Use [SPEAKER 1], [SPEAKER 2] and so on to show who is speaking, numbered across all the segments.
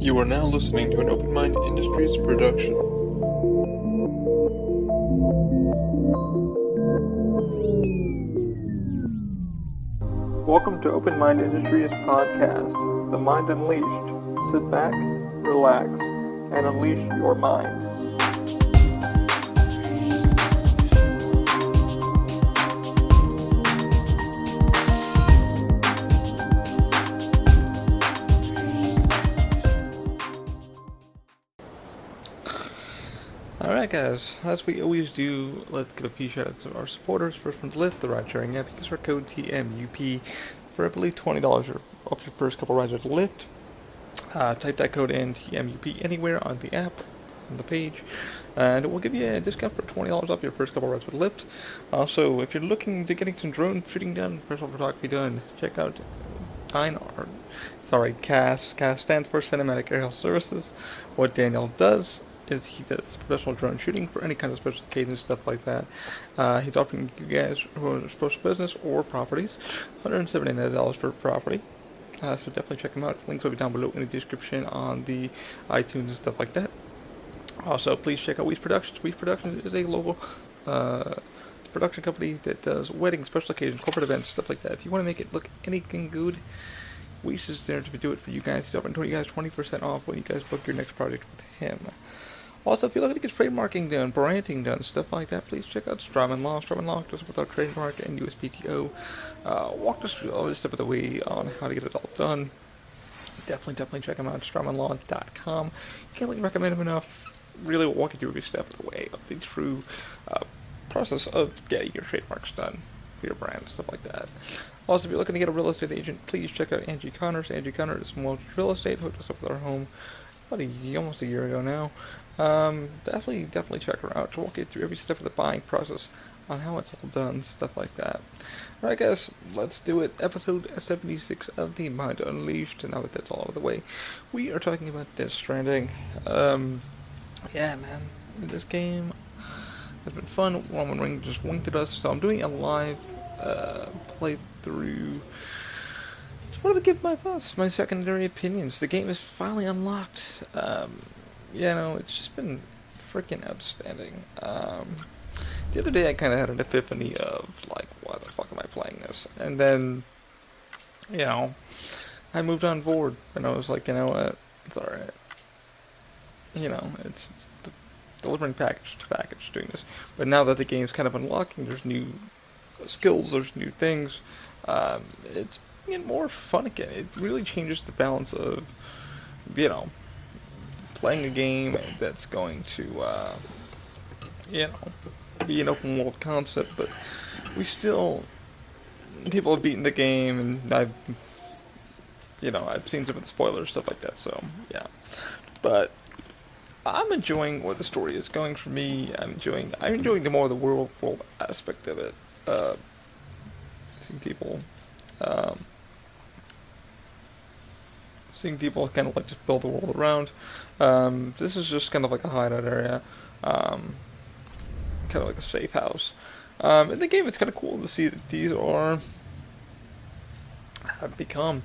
[SPEAKER 1] You are now listening to an Open Mind Industries production. Welcome to Open Mind Industries podcast, The Mind Unleashed. Sit back, relax, and unleash your mind. Alright guys, as we always do, let's give a few shoutouts to our supporters. First from Lyft, the ride-sharing app. Use our code TMUP for I believe $20 off your first couple rides at Lyft. Type that code in, TMUP, anywhere on the app, on the page, and we'll give you a discount for $20 off your first couple rides with Lyft. Also, if you're looking to getting some drone shooting done, personal photography done, check out CAS. CAS stands for Cinematic Aerial Services. What Daniel does is he does professional drone shooting for any kind of special occasions, stuff like that. He's offering you guys who are supposed to business or properties $179 for property. So definitely check him out. Links will be down below in the description on the iTunes and stuff like that. Also, please check out Weez Productions. Weez Productions is a local production company that does weddings, special occasions, corporate events, stuff like that. If you want to make it look anything good, Weez is there to do it for you guys. He's offering you guys 20% off when you guys book your next project with him. Also, if you're looking to get trademarking done, branding done, stuff like that, please check out Strawman Law. Strawman Law does with our trademark and USPTO. Walk us through all this step of the way on how to get it all done. Definitely check them out, strawmanlaw.com. Can't really recommend them enough. Really will walk you through every step of the way of the true process of getting your trademarks done for your brand, stuff like that. Also, if you're looking to get a real estate agent, please check out Angie Connors. Angie Connors is Mortgage Real Estate, hooked us up with our home about almost a year ago now. Definitely check her out to walk you through every step of the buying process on how it's all done, stuff like that. Alright guys, let's do it. Episode 76 of The Mind Unleashed. And now that that's all out of the way, we are talking about Death Stranding. Yeah man, this game has been fun. Roman Ring just winked at us, so I'm doing a live playthrough. Just wanted to give my thoughts, my secondary opinions. The game is finally unlocked. It's just been freaking outstanding. The other day I kind of had an epiphany of, like, why the fuck am I playing this? And then, I moved on board, and I was like, you know what, it's alright. It's delivering package to package doing this. But now that the game's kind of unlocking, there's new skills, there's new things, it's getting more fun again. It really changes the balance of, playing a game that's going to, be an open world concept, but people have beaten the game, and I've seen some of the spoilers, stuff like that, so, yeah. But I'm enjoying where the story is going for me. I'm enjoying the more of the world aspect of it. Seeing people kind of like just build the world around. This is just kind of like a hideout area, kind of like a safe house. In the game, it's kind of cool to see that these have become,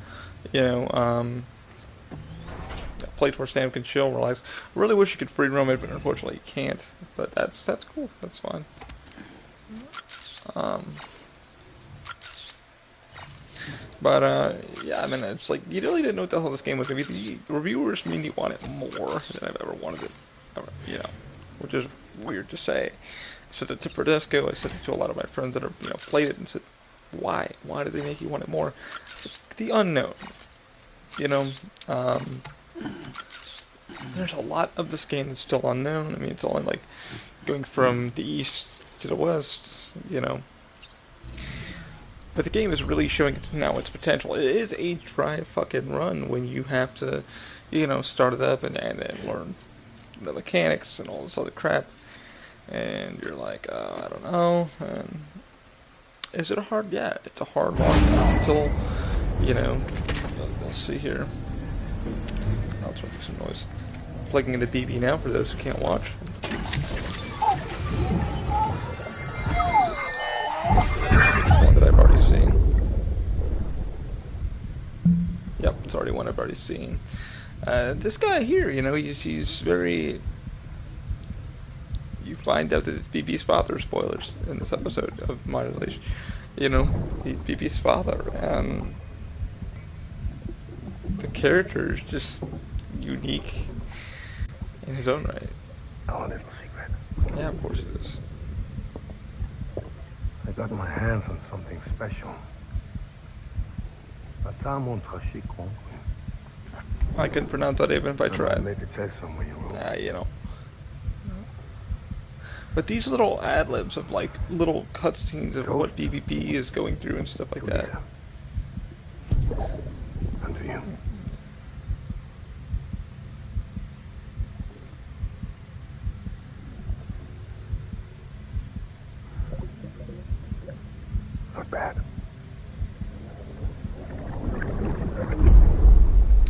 [SPEAKER 1] a place where Sam can chill, relax. I really wish you could free roam it, but unfortunately you can't. But that's cool. That's fine. It's like, you really didn't know what the hell this game was going to be. The reviewers mean you want it more than I've ever wanted it, which is weird to say. I said it to Prodesco, I said it to a lot of my friends that have, played it and said, why? Why do they make you want it more? Said, the unknown. There's a lot of this game that's still unknown. I mean, it's only like going from the east to the west, But the game is really showing now its potential. It is a dry fucking run when you have to, start it up and learn the mechanics and all this other crap. And you're like, I don't know. Is it a hard? Yeah, it's a hard one until, let's see here. I'll try to make some noise. Plugging in the BB now for those who can't watch. One that I've already seen. Yep, it's already one I've already seen. This guy here, he's very. You find out that it's BB's father. Spoilers in this episode of My Relation. He's BB's father, and the character is just unique in his own right.
[SPEAKER 2] Our little secret.
[SPEAKER 1] Yeah, of course it is.
[SPEAKER 2] I got my hands on something special.
[SPEAKER 1] I couldn't pronounce that even if I tried.
[SPEAKER 2] You
[SPEAKER 1] But these little ad-libs of like little cutscenes of what BBP is going through and stuff like that.
[SPEAKER 2] Under you. Not bad.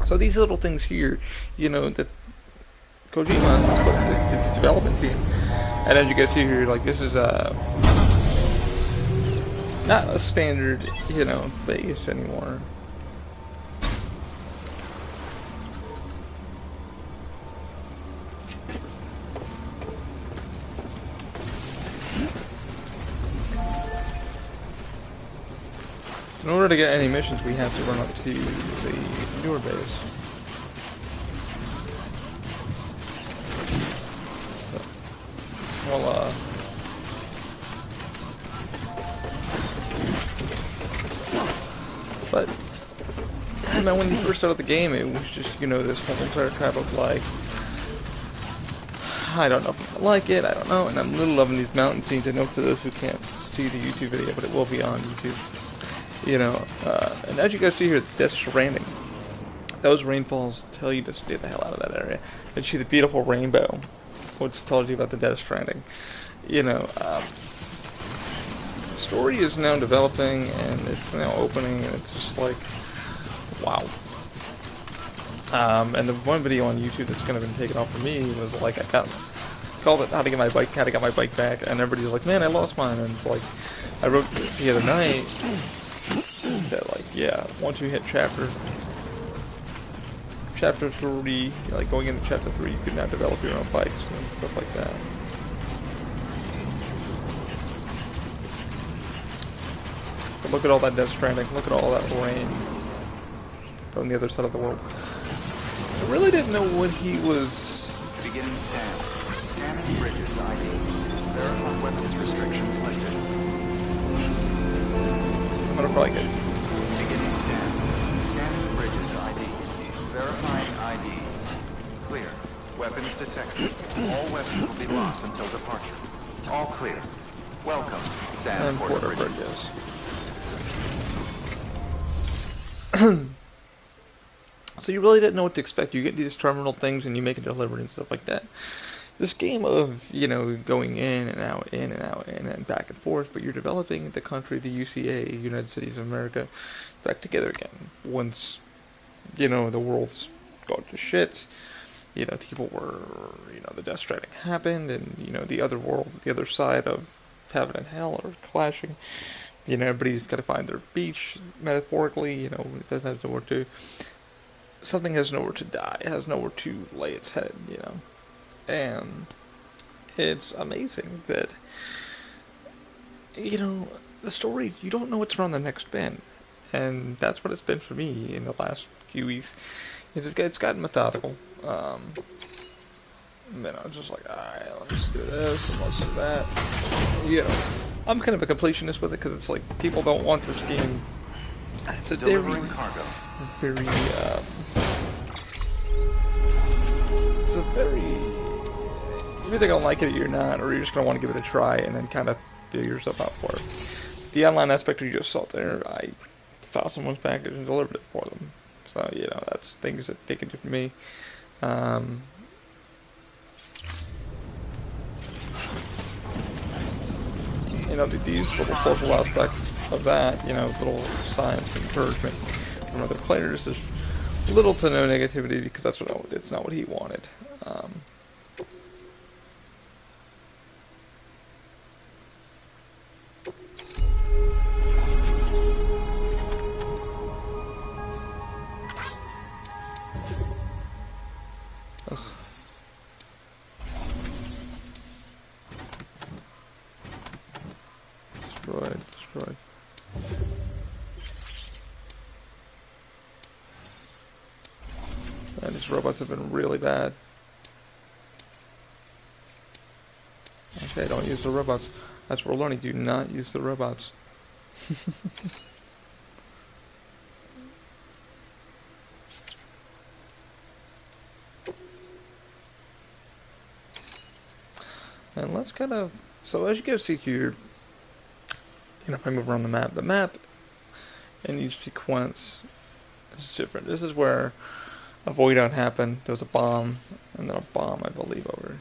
[SPEAKER 1] So these little things here, that Kojima, the development team, and as you guys see here, like this is not a standard, base anymore. In order to get any missions, we have to run up to the newer base. Well, but, when you first started the game, it was just, this whole entire crap of like, I don't know if I like it, I don't know, and I'm really loving these mountain scenes. I know for those who can't see the YouTube video, but it will be on YouTube. And as you guys see here, Death Stranding, those rainfalls tell you to stay the hell out of that area. And see the beautiful rainbow, which tells you about the Death Stranding. The story is now developing, and it's now opening, and it's just like, wow. And the one video on YouTube that's kind of been taken off for me was like, called it how to get my bike back, and everybody's like, man, I lost mine, and it's like, I wrote the other night that like, yeah, once you hit chapter 3, like going into chapter 3, you can now develop your own bikes and stuff like that. But look at all that Death Stranding, look at all that rain from the other side of the world. I really didn't know what he was...
[SPEAKER 3] Beginning scan. Scanning bridges ID. Verify weapons restrictions lifted.
[SPEAKER 1] I'm gonna probably get...
[SPEAKER 3] Beginning scan. Scanning bridges ID. Verifying ID. Clear. Weapons detected. All weapons will be locked until departure. All clear. Welcome, Sand Porter Bridges.
[SPEAKER 1] So you really didn't know what to expect. You get these terminal things and you make a delivery and stuff like that. This game of, going in and out, and back and forth, but you're developing the country, the UCA, United States of America, back together again. Once, the world's gone to shit, people were, the Death Stranding happened, and, the other world, the other side of heaven and hell are clashing. Everybody's got to find their beach, metaphorically, it doesn't have nowhere to... Something has nowhere to die, it has nowhere to lay its head, And it's amazing that, the story, you don't know what's around the next bend. And that's what it's been for me in the last few weeks. It's gotten methodical. I'm just like, alright, let's do this, and let's do that. I'm kind of a completionist with it, because it's like, people don't want this game. It's a
[SPEAKER 3] delivering cargo.
[SPEAKER 1] It's a very... You're either going to like it or you're not, or you're just going to want to give it a try and then kind of figure yourself out for it. The online aspect you just saw there, I found someone's package and delivered it for them. So, that's things that they can do for me. These little social aspects of that, little signs of encouragement from other players. There's little to no negativity because it's not what he wanted. Ugh. Destroyed, destroyed. Man, these robots have been really bad. Okay, don't use the robots. That's what we're learning. Do not use the robots. And let's kind of... So as you can see here, if I move around the map in each sequence is different. This is where a void out happened. There was a bomb, and then a bomb, I believe, over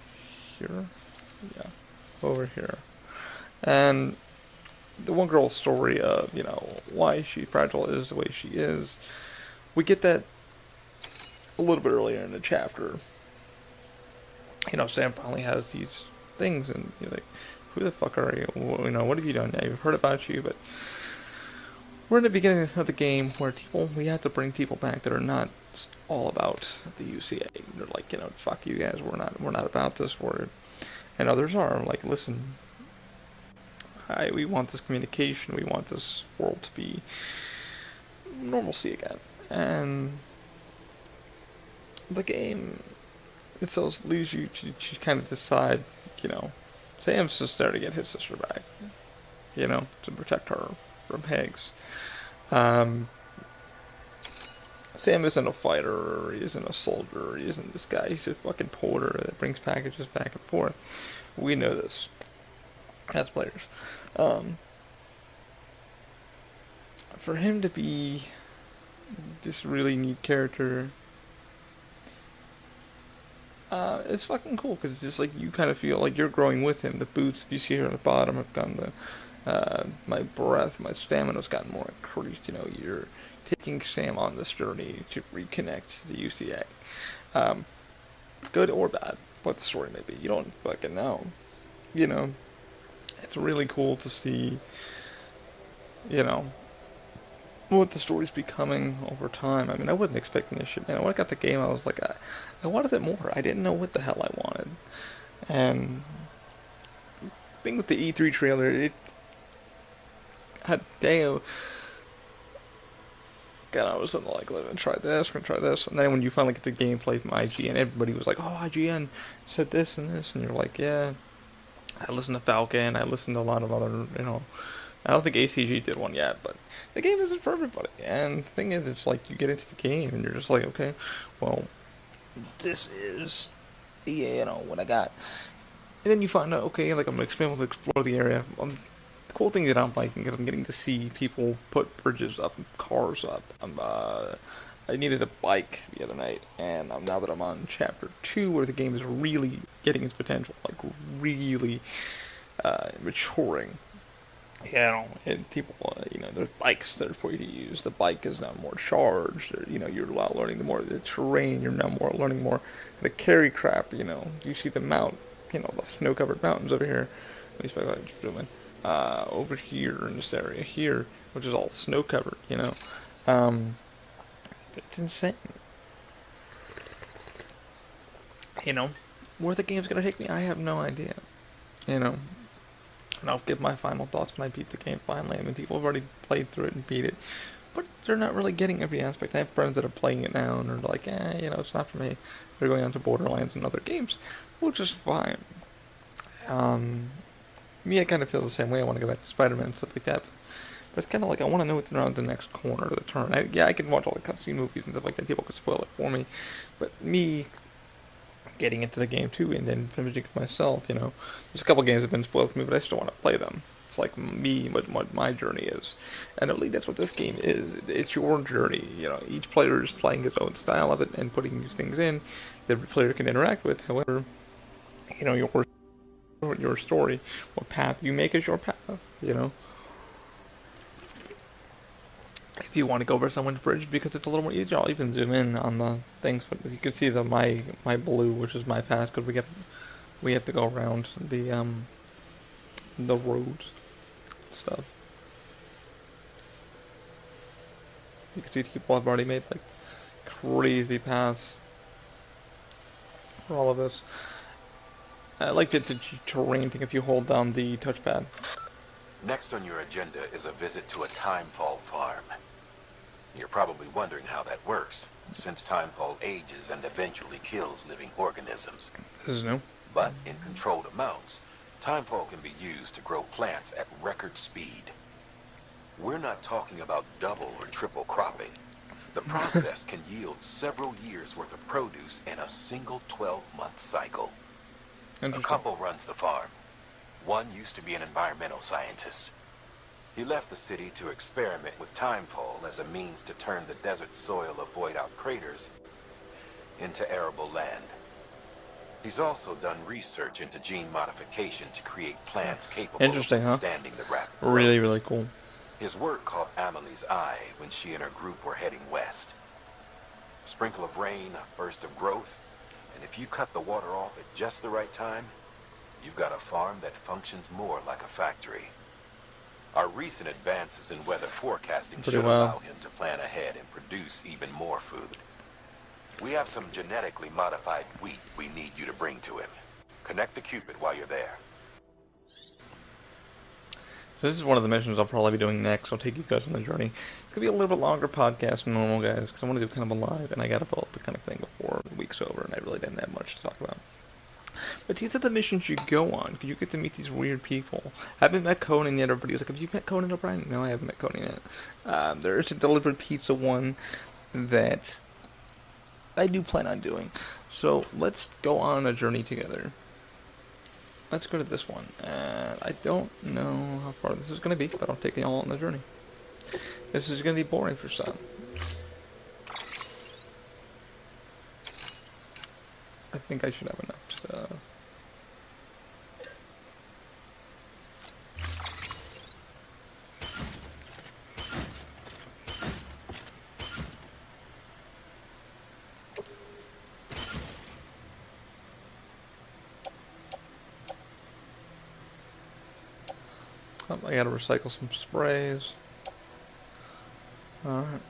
[SPEAKER 1] here. Yeah, over here. And the one girl's story of, why she fragile is the way she is, we get that a little bit earlier in the chapter. Sam finally has these things, and you're like, who the fuck are you? What have you done? I've heard about you, but we're in the beginning of the game where we have to bring people back that are not all about the UCA. They're like, fuck you guys, we're not about this. And others are like, listen, we want this communication, we want this world to be normalcy again. And the game itself leaves you to kind of decide, Sam's just there to get his sister back, to protect her from Higgs. Sam isn't a fighter, he isn't a soldier, he isn't this guy, he's a fucking porter that brings packages back and forth. We know this as players. For him to be this really neat character, it's fucking cool, because it's just like you kind of feel like you're growing with him. The boots you see here on the bottom have gotten my breath, my stamina's gotten more increased. You're taking Sam on this journey to reconnect to the UCA. Good or bad, what the story may be. You don't fucking know. It's really cool to see, what the story's becoming over time. I mean, I wasn't expecting this shit, man. When I got the game, I was like, I wanted it more. I didn't know what the hell I wanted. And the thing with the E3 trailer, it had damn. God, I was like, we're gonna try this. And then when you finally get the gameplay from IGN, everybody was like, oh, IGN said this and this. And you're like, yeah. I listened to Falcon, I listened to a lot of other, I don't think ACG did one yet, but the game isn't for everybody. And the thing is, it's like you get into the game and you're just like, okay, well, this is, what I got. And then you find out, okay, like I'm able to explore the area. The cool thing that I'm liking is I'm getting to see people put bridges up, cars up. I needed a bike the other night, and now that I'm on chapter 2, where the game is really getting its potential, like really maturing. And people, there's bikes there for you to use. The bike is now more charged. You're learning more of the terrain. You're now learning more how to carry crap. You see the the snow-covered mountains over here. Let me spec out zoom in. Over here in this area here, which is all snow-covered. It's insane. Where the game's gonna take me, I have no idea. And I'll give my final thoughts when I beat the game finally. I mean, people have already played through it and beat it, but they're not really getting every aspect. I have friends that are playing it now and are like, it's not for me. They're going on to Borderlands and other games, which is fine. Me, I kind of feel the same way. I want to go back to Spider-Man and stuff like that. But it's kind of like I want to know what's around the next corner of the turn. I can watch all the cutscene movies and stuff like that. People could spoil it for me. But me getting into the game too and then finishing it myself, there's a couple games that have been spoiled for me, but I still want to play them. It's like me, what my journey is. And I believe that's what this game is. It's your journey. Each player is playing his own style of it and putting these things in that every player can interact with. However, your story, what path you make is your path, If you want to go over someone's bridge because it's a little more easier, I'll even zoom in on the things. But you can see my blue, which is my path, because we have to go around the roads stuff. You can see people have already made like crazy paths. for all of us. I like the terrain thing if you hold down the touchpad.
[SPEAKER 4] Next on your agenda is a visit to a timefall farm. You're probably wondering how that works, since timefall ages and eventually kills living organisms.
[SPEAKER 1] This is new.
[SPEAKER 4] But in controlled amounts, timefall can be used to grow plants at record speed. We're not talking about double or triple cropping. The process can yield several years' worth of produce in a single 12-month cycle. A couple runs the farm. One used to be an environmental scientist. He left the city to experiment with timefall as a means to turn the desert soil of void-out craters into arable land. He's also done research into gene modification to create plants capable of withstanding the rapid growth.
[SPEAKER 1] Really, really cool.
[SPEAKER 4] His work caught Amelie's eye when she and her group were heading west. A sprinkle of rain, a burst of growth, and if you cut the water off at just the right time, you've got a farm that functions more like a factory. Our recent advances in weather forecasting should allow him to plan ahead and produce even more food. We have some genetically modified wheat we need you to bring to him. Connect the Cupid while you're there.
[SPEAKER 1] So this is one of the missions I'll probably be doing next. I'll take you guys on the journey. It's going to be a little bit longer podcast than normal, guys, because I want to do kind of a live, and I got about the kind of thing before the week's over, and I really didn't have much to talk about. But these are the missions you go on, because you get to meet these weird people. I haven't met Conan yet. Everybody was like, have you met Conan O'Brien? No, I haven't met Conan yet. There is a delivered pizza one that I do plan on doing. So let's go on a journey together. Let's go to this one. I don't know how far this is going to be, but I'll take you all on the journey. This is going to be boring for some. I think I should have enough stuff. I gotta recycle some sprays. Alright.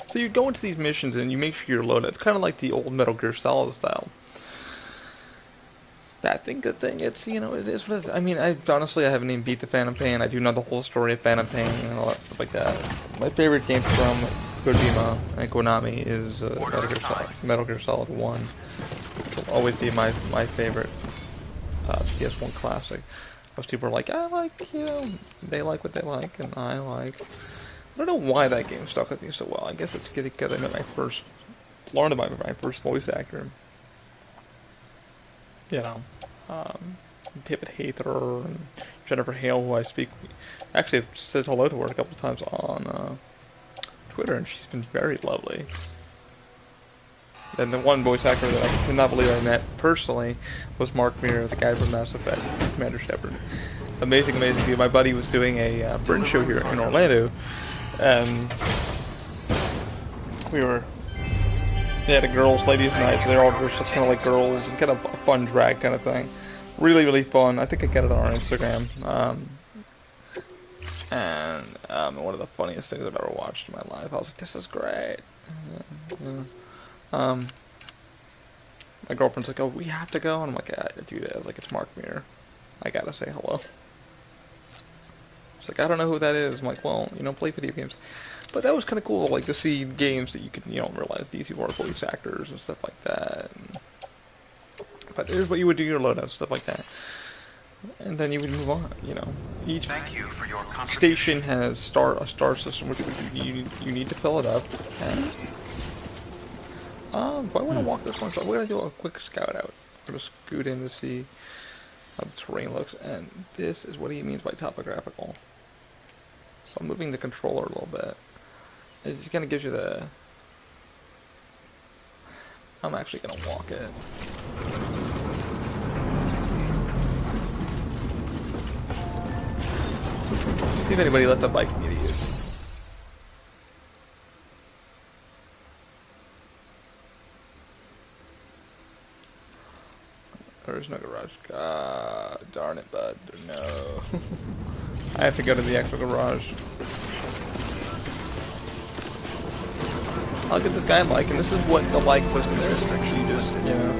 [SPEAKER 1] So you go into these missions and you make sure you're loaded. It's kind of like the old Metal Gear Solid style. Bad thing, good thing. It's, you know, it is what it is. I mean, honestly, I haven't even beat the Phantom Pain. I do know the whole story of Phantom Pain and all that stuff like that. My favorite game from Kojima and Konami is Metal Gear Solid 1. Which will always be my favorite PS1 classic. Most people are like, I like, you know, they like what they like, and I like. I don't know why that game stuck with me so well. I guess it's because I met learned about my first voice actor. You know, David Hayter and Jennifer Hale, who I speak. Actually, I've said hello to her a couple times on Twitter, and she's been very lovely. And the one voice actor that I cannot believe I met personally was Mark Mir, the guy from Mass Effect, Commander Shepard. Amazing, amazing dude. My buddy was doing a British show here in Orlando, and they had a ladies night, so they're all dressed kind of like girls, and kind of a fun drag kind of thing. Really, really fun. I think I got it on our Instagram. And one of the funniest things I've ever watched in my life. I was like, this is great. My girlfriend's like, oh, we have to go, and I'm like, yeah, dude, I was like, it's Mark Mir. I gotta say hello. She's like, I don't know who that is. I'm like, well, you know, play video games. But that was kind of cool, like, to see games that you could, you know, realize these people are voice actors and stuff like that. But here's what you would do your loadout, stuff like that. And then you would move on, you know. Each station has a star system, which you need to fill it up. And if I want to walk this one, so we're going to do a quick scout out. We're going to scoot in to see how the terrain looks, and this is what he means by topographical. So I'm moving the controller a little bit. It just kind of gives you the... I'm actually going to walk it. See if anybody let the bike communities. There's no garage. God darn it, bud. No. I have to go to the actual garage. I'll get this guy a mic, and this is what the like system is. Actually, you just, you know,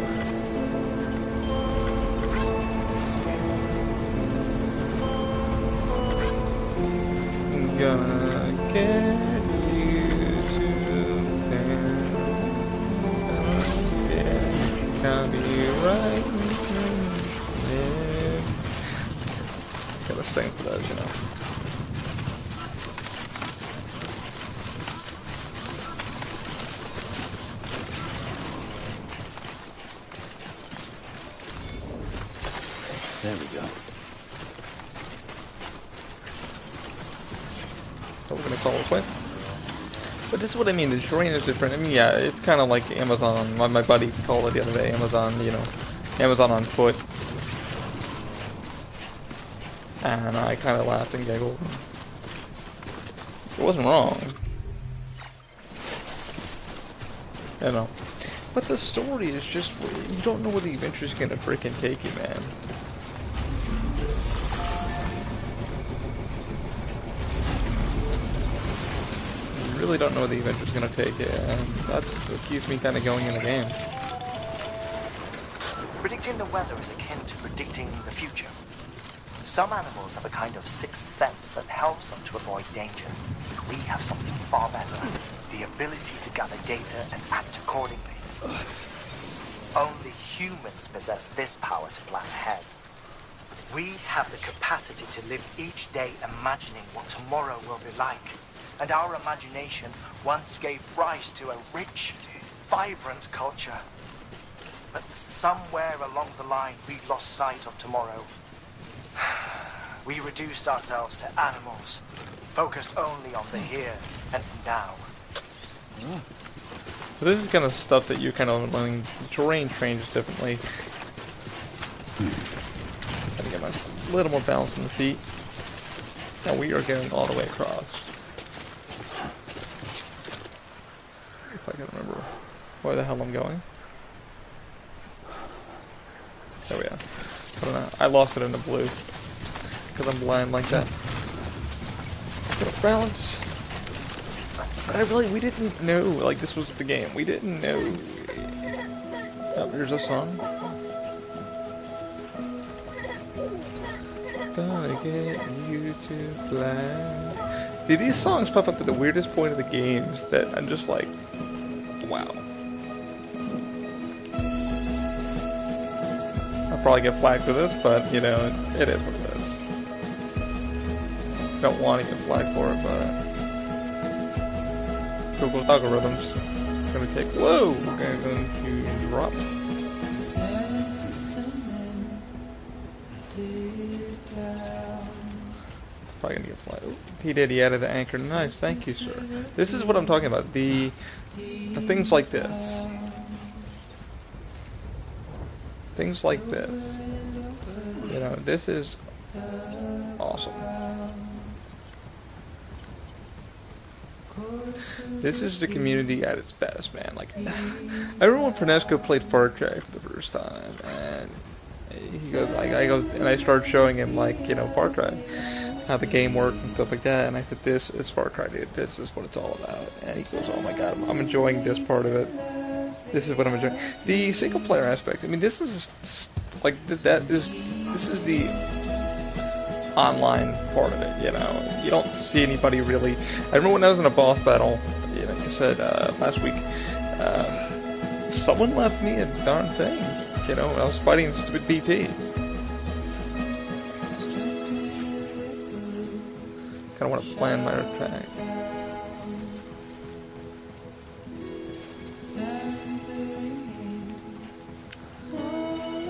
[SPEAKER 1] copyright infringement. Gotta sing for those, you know.
[SPEAKER 5] There we go.
[SPEAKER 1] So we're gonna call this way. But this is what I mean, the terrain is different. I mean, yeah, it's kind of like Amazon. My buddy called it the other day, Amazon, you know, Amazon on foot. And I kind of laughed and giggled. It wasn't wrong. I don't know. But the story is just, you don't know where the adventure's gonna freaking take you, man. You really don't know where the adventure's gonna take you, and that's what keeps me kind of going in the game.
[SPEAKER 6] Predicting the weather is akin to predicting the future. Some animals have a kind of sixth sense that helps them to avoid danger. But we have something far better. The ability to gather data and act accordingly. Only humans possess this power to plan ahead. We have the capacity to live each day imagining what tomorrow will be like. And our imagination once gave rise to a rich, vibrant culture. But somewhere along the line, we lost sight of tomorrow. We reduced ourselves to animals, focused only on the here and now.
[SPEAKER 1] So this is kind of stuff that you kind of learning. The terrain changes differently. Gotta get a little more balance in the feet. Now we are going all the way across. If I can remember where the hell I'm going. There we are. I don't know. I lost it in the blue. Because I'm blind like that. Go balance. But we didn't know, like, this was the game. We didn't know. Oh, there's a song. Gonna get you to fly. Dude, these songs pop up at the weirdest point of the games that I'm just like, wow. I'll probably get flagged for this, but, you know, it is what it is. Don't want to get flagged for it, but Google's algorithms gonna take. Whoa, we're going to drop. Probably gonna get flagged. Ooh, he did. He added the anchor. Nice, thank you, sir. This is what I'm talking about. The things like this. Things like this. You know, this is awesome. This is the community at its best, man. Like, I remember when Pernesco played Far Cry for the first time, and he goes, I go, and I started showing him, like, you know, Far Cry, how the game worked and stuff like that, and I said, this is Far Cry, dude. This is what it's all about. And he goes, oh my god, I'm enjoying this part of it. This is what I'm enjoying. The single player aspect, I mean, this is, like, this is the online part of it, you know. You don't see anybody really. I remember when I was in a boss battle, you know, like I said last week, someone left me a darn thing, you know. I was fighting stupid BT. Kind of want to plan my attack.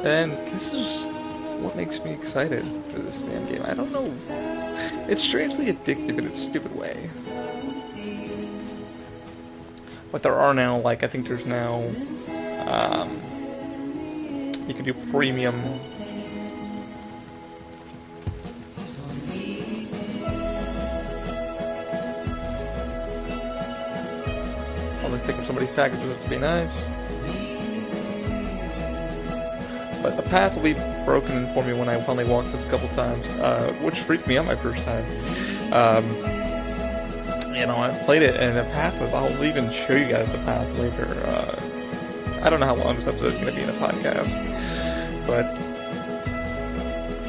[SPEAKER 1] And this is what makes me excited for this damn game. I don't know. It's strangely addictive in its stupid way. But there are now, like, I think there's now, you can do premium. I'll just pick up somebody's packages to be nice. But the path will be broken for me when I finally walk this a couple times, which freaked me out my first time. You know, I played it, and the path was, I'll even show you guys the path later. I don't know how long this episode is going to be in a podcast, but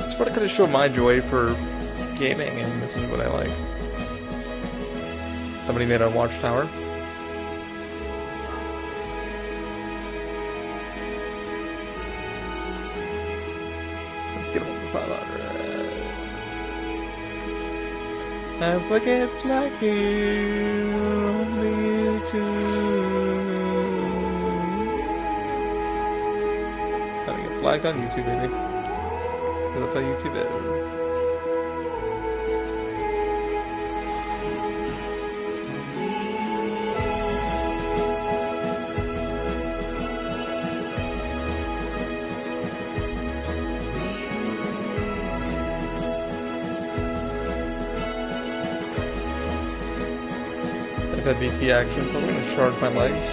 [SPEAKER 1] it's what I could have shown my joy for gaming, and this is what I like. Somebody made a watchtower. 500. As I get like you on the YouTube. Gotta get flagged on YouTube, baby. 'Cause that's how YouTube is. I've had BT action, so I'm gonna charge my legs.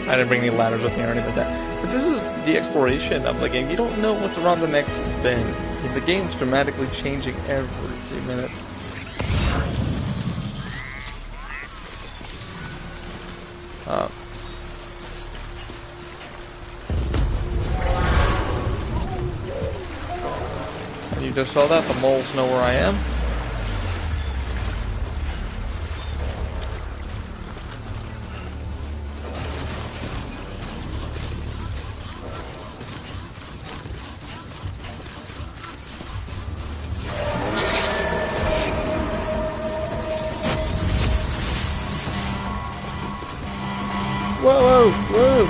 [SPEAKER 1] I didn't bring any ladders with me or anything like that. But this is the exploration of the game. You don't know what's around the next bend. The game's dramatically changing every few minutes. And you just saw that, the moles know where I am. Whoa, whoa, whoa!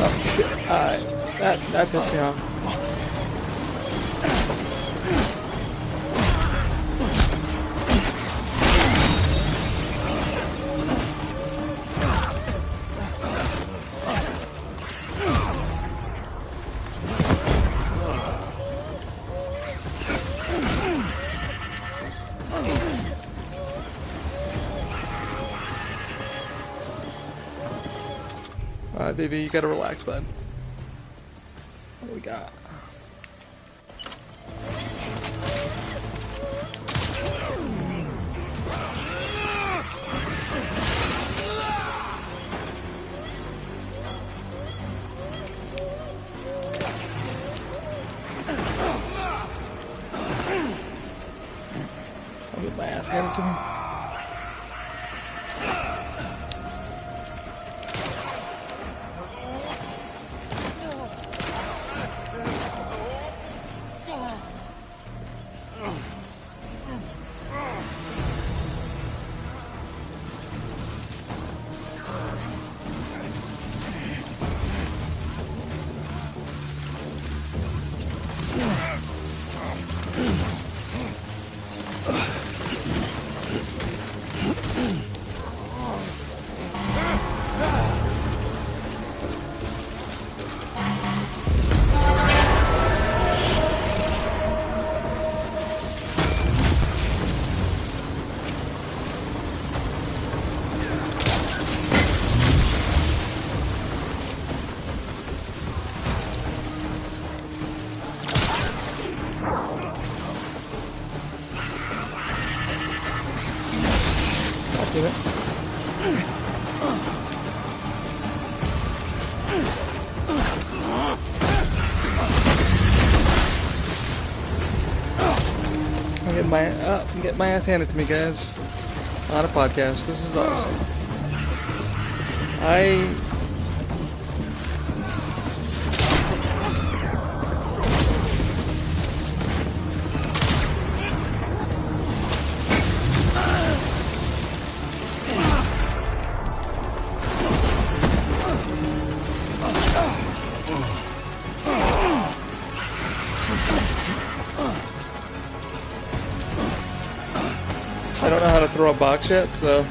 [SPEAKER 1] Oh shit! That pissed me off. Alright, baby, you gotta relax, bud. What do we got? I'll get my ass handed to me. Do it. I'm getting my ass handed to me, guys. On a podcast. This is awesome. I don't know how to throw a box yet, so...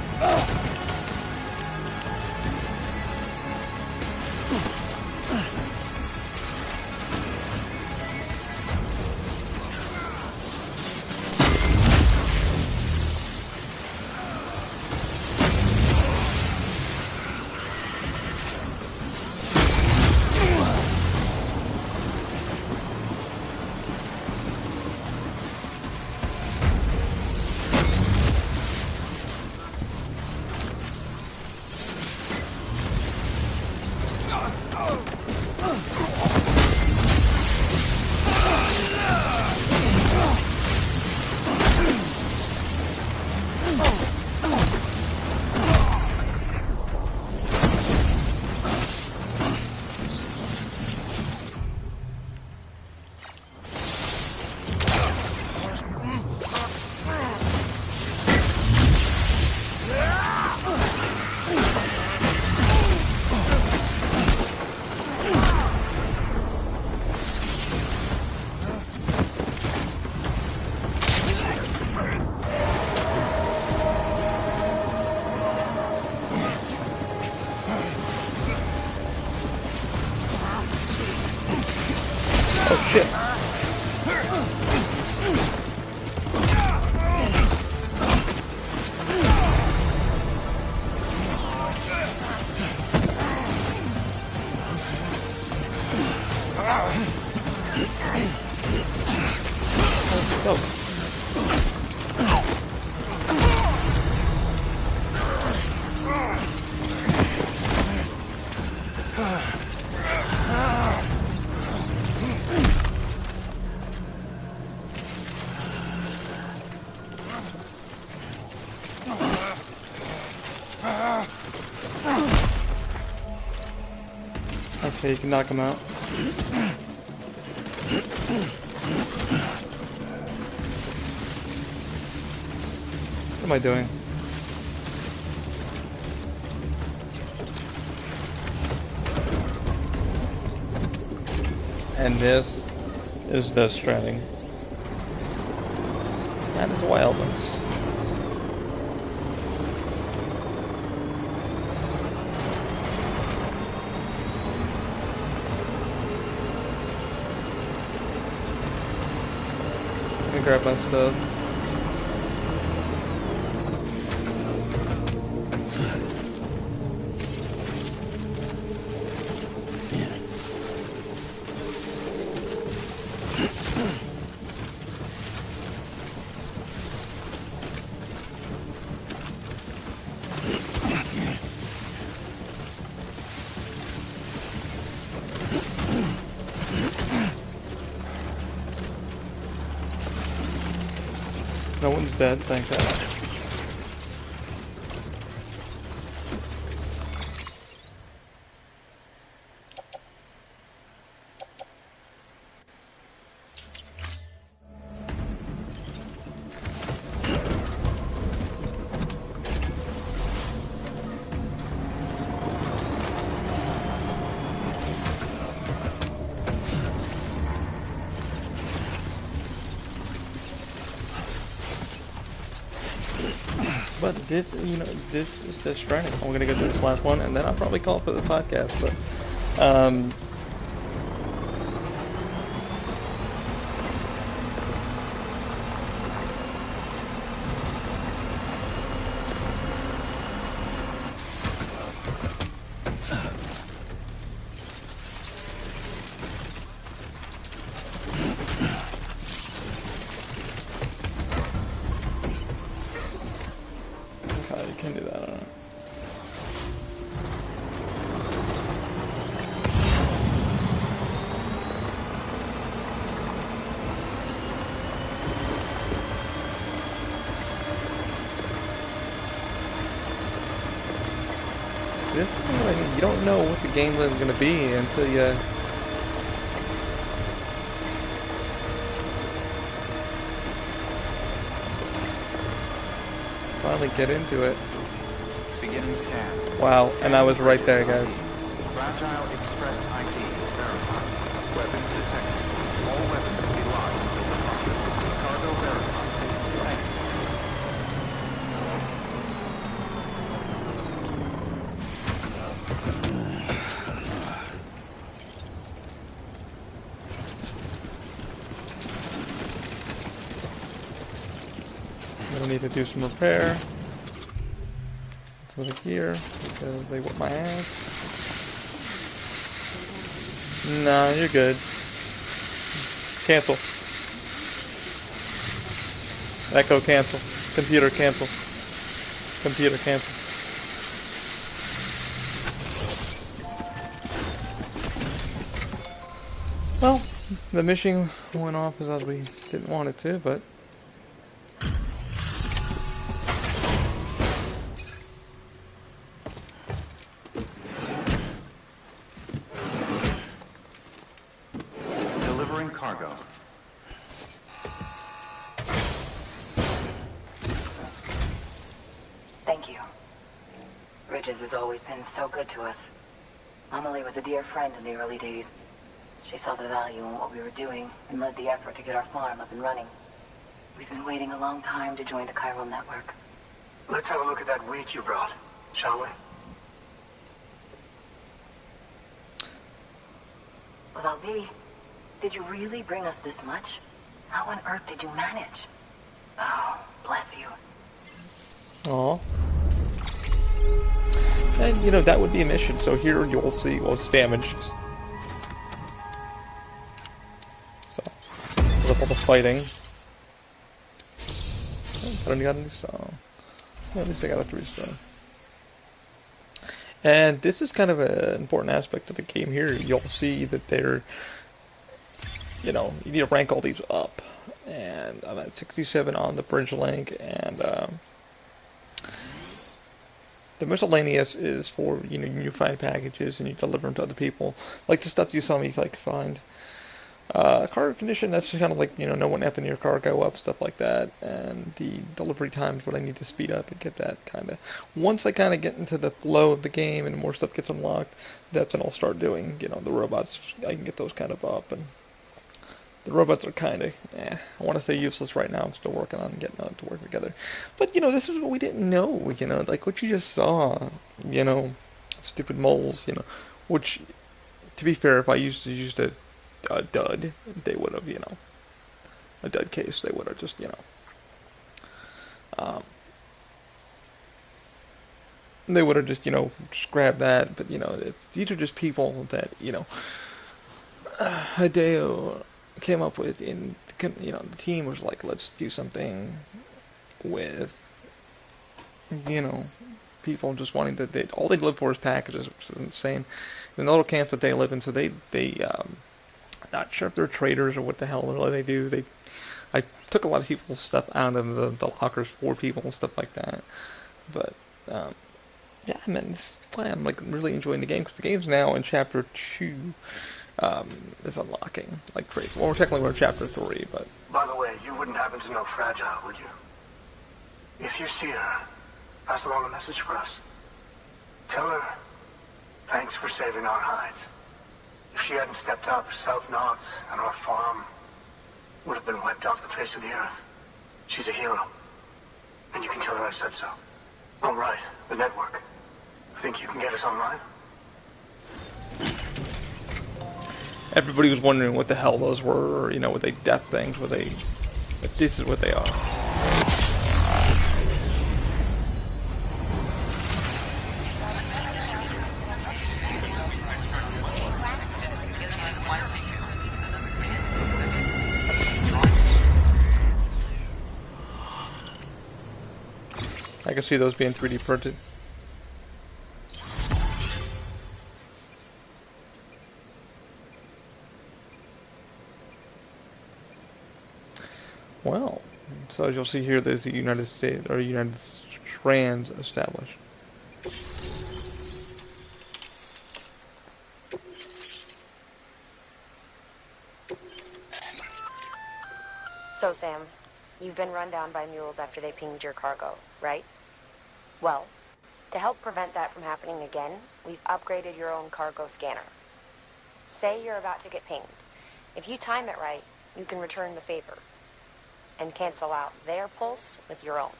[SPEAKER 1] shit. Go. Okay, you can knock him out. What am I doing? And this is Death Stranding. That is wildness. Let me grab my stuff. No one's dead, thank God. But this, this is Death Stranding. I'm gonna go through this last one, and then I'll probably call it for the podcast. But, okay, you can do that. I don't know. This is what I mean. You don't know what the gameplay is going to be until you finally get into it.
[SPEAKER 3] Beginning scan.
[SPEAKER 1] Wow, and I was right there, guys.
[SPEAKER 3] Fragile Express ID verified. Weapons detected. All weapons will be locked until departure. Cargo verified. Thank you.
[SPEAKER 1] I'm gonna need to do some repair. Over here because they whip my ass. Nah, you're good. Cancel. Echo cancel. Computer cancel. Computer cancel. Well, the mission went off as we didn't want it to, but
[SPEAKER 3] Delivering cargo.
[SPEAKER 5] Thank you. Bridges has always been so good to us. Amelie was a dear friend in the early days. She saw the value in what we were doing and led the effort to get our farm up and running. We've been waiting a long time to join the chiral network.
[SPEAKER 7] Let's have a look at that wheat you brought, shall we?
[SPEAKER 5] Well, I'll be. Did you really bring us this much? How on earth did you manage? Oh, bless you.
[SPEAKER 1] Aw. And, that would be a mission. So here you'll see, well, it's damaged. So, with all the fighting. But I got a new song. At least I got a 3-star. And this is kind of an important aspect of the game here. You'll see that they're, you need to rank all these up. And I'm at 67 on the bridge link, and the miscellaneous is for, you find packages and you deliver them to other people. Like the stuff you saw me, find. Cargo condition, that's just kind of like, no one upping your cargo up, stuff like that. And the delivery times, what I need to speed up and get that kind of. Once I kind of get into the flow of the game and more stuff gets unlocked, that's when I'll start doing, the robots. I can get those kind of up. And the robots are kind of, I want to say useless right now. I'm still working on getting them to work together. But, this is what we didn't know, like what you just saw, stupid moles, which, to be fair, if I used a dud, they would have, a dud case, they would have just, they would have just, just grabbed that, but, these are just people that, Hideo came up with, and, the team was like, let's do something with, people just wanting to, all they live for is packages, which is insane. In the little camps that they live in, so they not sure if they're traders or what the hell they do. I took a lot of people's stuff out of the lockers for people and stuff like that. But, yeah, man, this is why I'm, really enjoying the game, because the game's now in Chapter 2, is unlocking, crazy. Well, we're in Chapter 3, but...
[SPEAKER 7] By the way, you wouldn't happen to know Fragile, would you? If you see her, pass along a message for us. Tell her, thanks for saving our hides. If she hadn't stepped up, South Knots and our farm would have been wiped off the face of the earth. She's a hero. And you can tell her I said so. Oh, right. The network. Think you can get us online?
[SPEAKER 1] Everybody was wondering what the hell those were, or, were they death things, were they... But this is what they are. I can see those being 3D printed. Well, so as you'll see here, there's the United States, or United Strands established.
[SPEAKER 8] So, Sam, you've been run down by mules after they pinged your cargo, right? Well, to help prevent that from happening again, we've upgraded your own cargo scanner. Say you're about to get pinged. If you time it right, you can return the favor and cancel out their pulse with your own.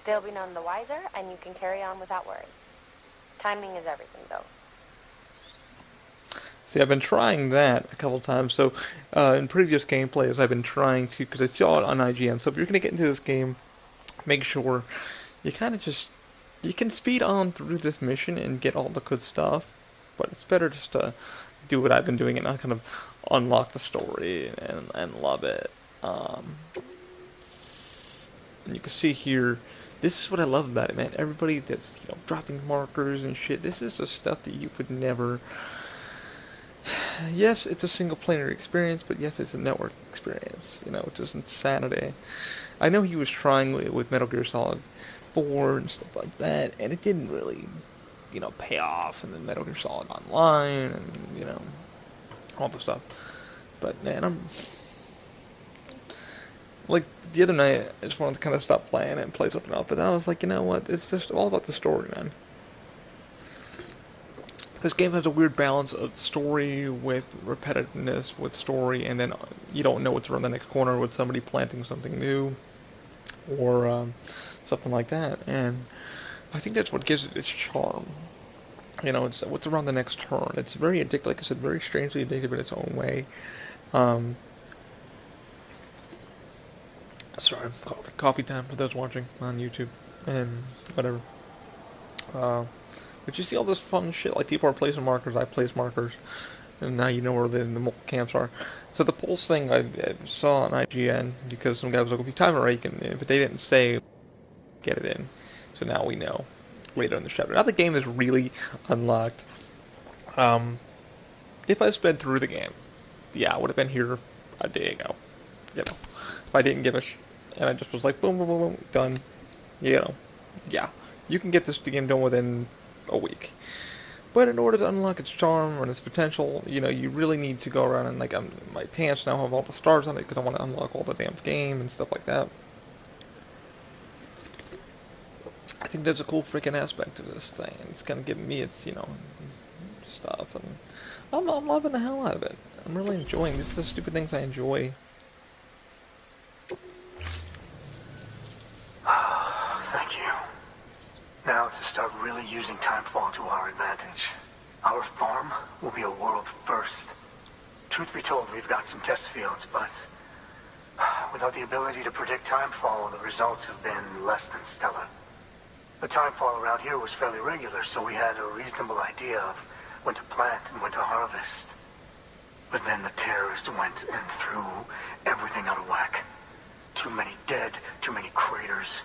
[SPEAKER 8] They'll be none the wiser, and you can carry on without worry. Timing is everything, though.
[SPEAKER 1] See, I've been trying that a couple times. So, in previous gameplays, I've been trying to, because I saw it on IGN. So, if you're going to get into this game, make sure you kind of just, you can speed on through this mission and get all the good stuff. But it's better just to do what I've been doing and not kind of unlock the story and love it. And you can see here, this is what I love about it, man. Everybody that's, dropping markers and shit, this is the stuff that you would never... Yes, it's a single-player experience, but yes, it's a network experience, which is insanity. I know he was trying with Metal Gear Solid 4 and stuff like that, and it didn't really, pay off in the Metal Gear Solid Online and, all the stuff. But, man, like, the other night, I just wanted to kind of stop playing it and play something else, but then I was like, you know what, it's just all about the story, man. This game has a weird balance of story with repetitiveness with story, and then you don't know what's around the next corner with somebody planting something new, or something like that, and I think that's what gives it its charm. It's what's around the next turn. It's very addictive, like I said, very strangely addictive in its own way. Um, sorry, coffee time for those watching on YouTube and whatever. But you see all this fun shit, like people are placing markers, I place markers, and now you know where the mobile camps are. So the pulse thing I saw on IGN, because some guy was like, if you time it right, you can, but they didn't say get it in. So now we know later in the chapter. Now the game is really unlocked. If I sped through the game, yeah, I would have been here a day ago. You know, if I didn't give a and I just was like, boom, boom, boom, boom, done. You know, yeah, you can get this game done within a week. But in order to unlock its charm and its potential, you know, you really need to go around and, like, my pants now have all the stars on it because I want to unlock all the damn game and stuff like that. I think there's a cool freaking aspect to this thing. It's kind of giving me its, you know, stuff, and I'm loving the hell out of it. I'm really enjoying this. The stupid things I enjoy.
[SPEAKER 7] Thank you. Now to start really using timefall to our advantage. Our farm will be a world first. Truth be told, we've got some test fields, but without the ability to predict timefall, the results have been less than stellar. The timefall around here was fairly regular, so we had a reasonable idea of when to plant and when to harvest. But then the terrorists went and threw everything out of whack. Too many dead, too many craters.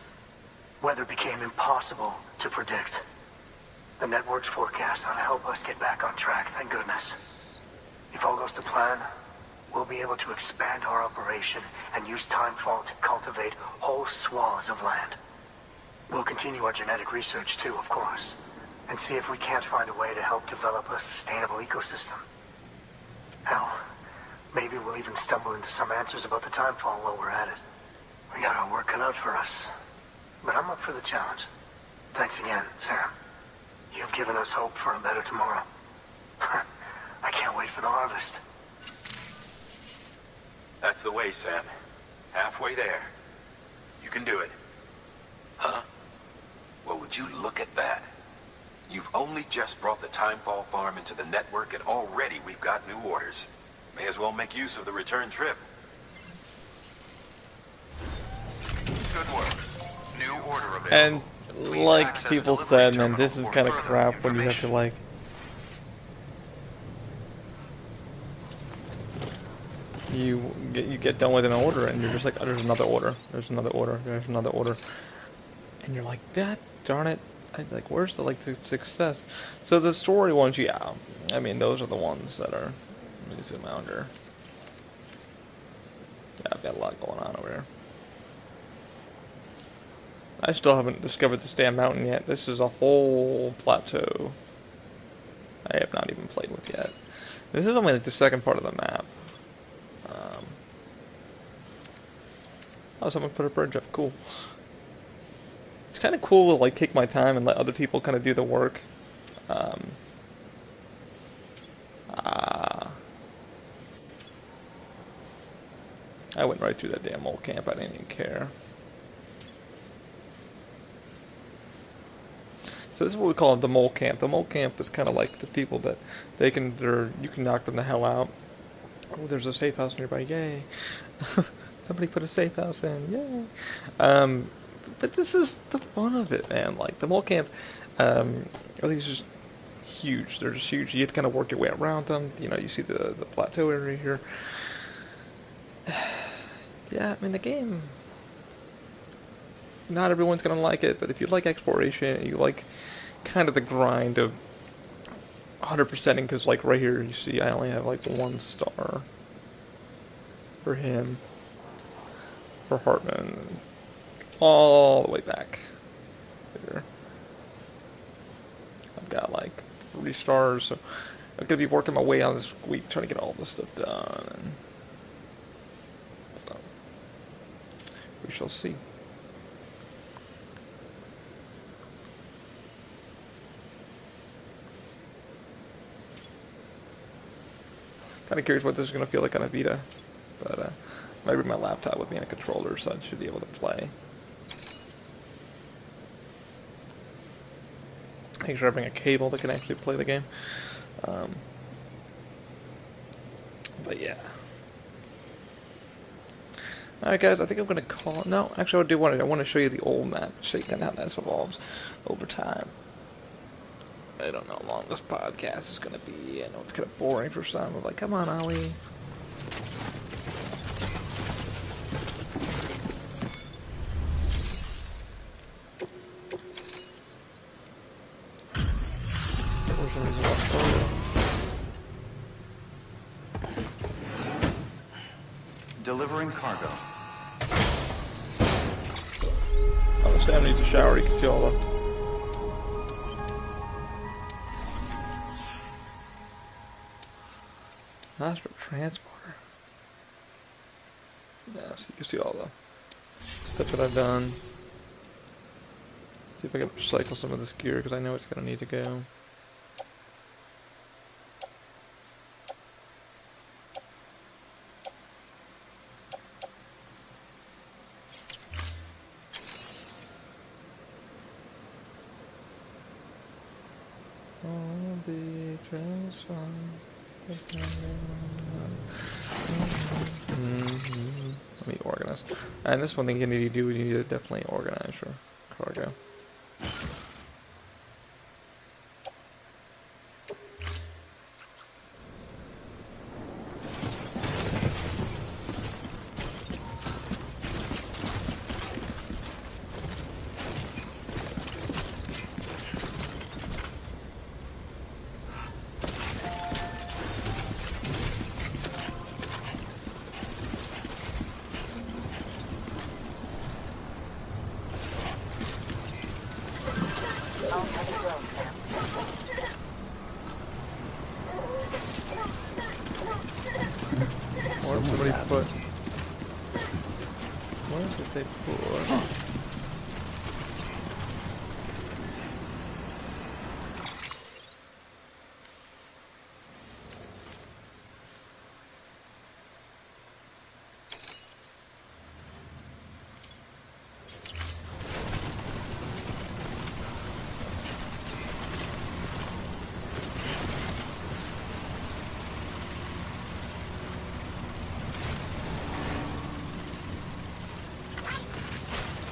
[SPEAKER 7] Weather became impossible to predict. The network's forecast ought to help us get back on track, thank goodness. If all goes to plan, we'll be able to expand our operation and use timefall to cultivate whole swaths of land. We'll continue our genetic research too, of course, and see if we can't find a way to help develop a sustainable ecosystem. Hell, maybe we'll even stumble into some answers about the timefall while we're at it. We got our work cut out for us, but I'm up for the challenge. Thanks again, Sam. You've given us hope for a better tomorrow. I can't wait for the harvest.
[SPEAKER 4] That's the way, Sam. Halfway there. You can do it. Huh? Well, would you look at that? You've only just brought the Timefall farm into the network, and already we've got new orders. May as well make use of the return trip.
[SPEAKER 3] Good work. New order available.
[SPEAKER 1] And
[SPEAKER 3] Please
[SPEAKER 1] like
[SPEAKER 3] access
[SPEAKER 1] people
[SPEAKER 3] delivery
[SPEAKER 1] said, man,
[SPEAKER 3] terminal
[SPEAKER 1] this is
[SPEAKER 3] for
[SPEAKER 1] kind of
[SPEAKER 3] further
[SPEAKER 1] crap when you have to,
[SPEAKER 3] information.
[SPEAKER 1] like, you get done with an order and you're just like, oh, there's another order, there's another order, there's another order, and you're like, that darn it, like, where's the, like, the success? So the story ones, yeah, I mean, those are the ones that are, let me zoom out here. Yeah, I've got a lot going on over here. I still haven't discovered this damn mountain yet. This is a whole plateau I have not even played with yet. This is only like the second part of the map. Oh, someone put a bridge up. Cool. It's kind of cool to like take my time and let other people kind of do the work. I went right through that damn old camp. I didn't even care. So this is what we call the mole camp. The mole camp is kind of like the people that you can knock them the hell out. Oh, there's a safe house nearby. Yay. Somebody put a safe house in. Yay. But this is the fun of it, man. Like, the mole camp, I think it's just huge. They're just huge. You have to kind of work your way around them. You know, you see the plateau area here. Yeah, I mean, the game, not everyone's going to like it, but if you like exploration, you like kind of the grind of 100%ing, because, like, right here, you see I only have, like, 1 star for him, for Hartman, all the way back here. I've got, like, 3 stars, so I'm going to be working my way on this week, trying to get all this stuff done, and so we shall see. Kind of curious what this is going to feel like on a Vita, but I might bring my laptop with me and a controller, so I should be able to play. Make sure I bring a cable that can actually play the game. But yeah, Alright guys, I think I'm gonna call it. No, actually I want to show you the old map, show you kind of how that evolves over time. I don't know how long this podcast is gonna be. I know it's kind of boring for some. I'm like, come on, Ollie.
[SPEAKER 3] Delivering cargo.
[SPEAKER 1] Oh, Sam needs a shower. You can see all the... Master transporter. Yeah, so you can see all the stuff that I've done. See if I can recycle some of this gear because I know it's gonna need to go. All the transformed. Let me organize. And this one thing you need to do is you need to definitely organize your cargo. What did somebody put? What did they put?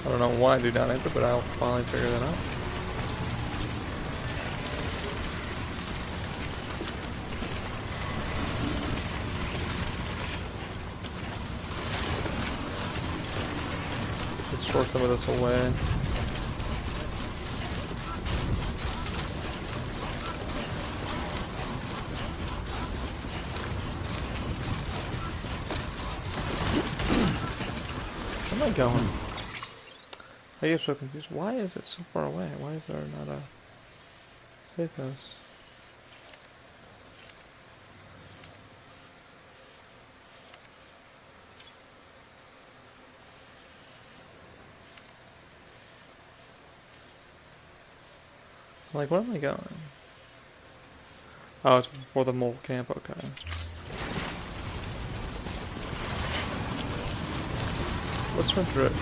[SPEAKER 1] I don't know why I do down enter, but I'll finally figure that out. Let's store some of this away. Where am I going? I get so confused. Why is it so far away? Why is there not a safe house? Like, where am I going? Oh, it's before the mole camp, okay. Let's run through it.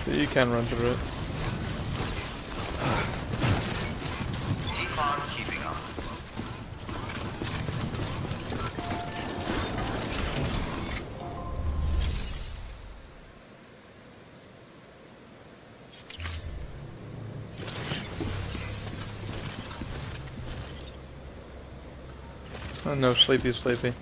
[SPEAKER 1] You can run through it.
[SPEAKER 3] Keep on keeping on.
[SPEAKER 1] Oh no, sleepy, sleepy.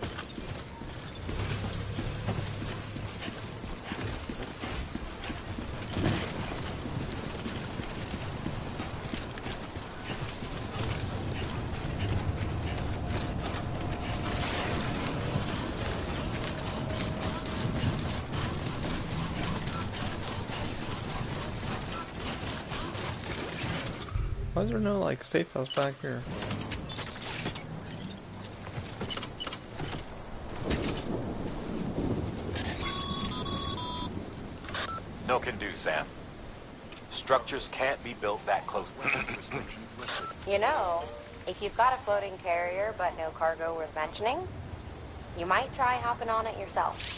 [SPEAKER 1] Why is there no, like, safe house back here?
[SPEAKER 4] No can do, Sam. Structures can't be built that close.
[SPEAKER 8] You know, if you've got a floating carrier but no cargo worth mentioning, you might try hopping on it yourself.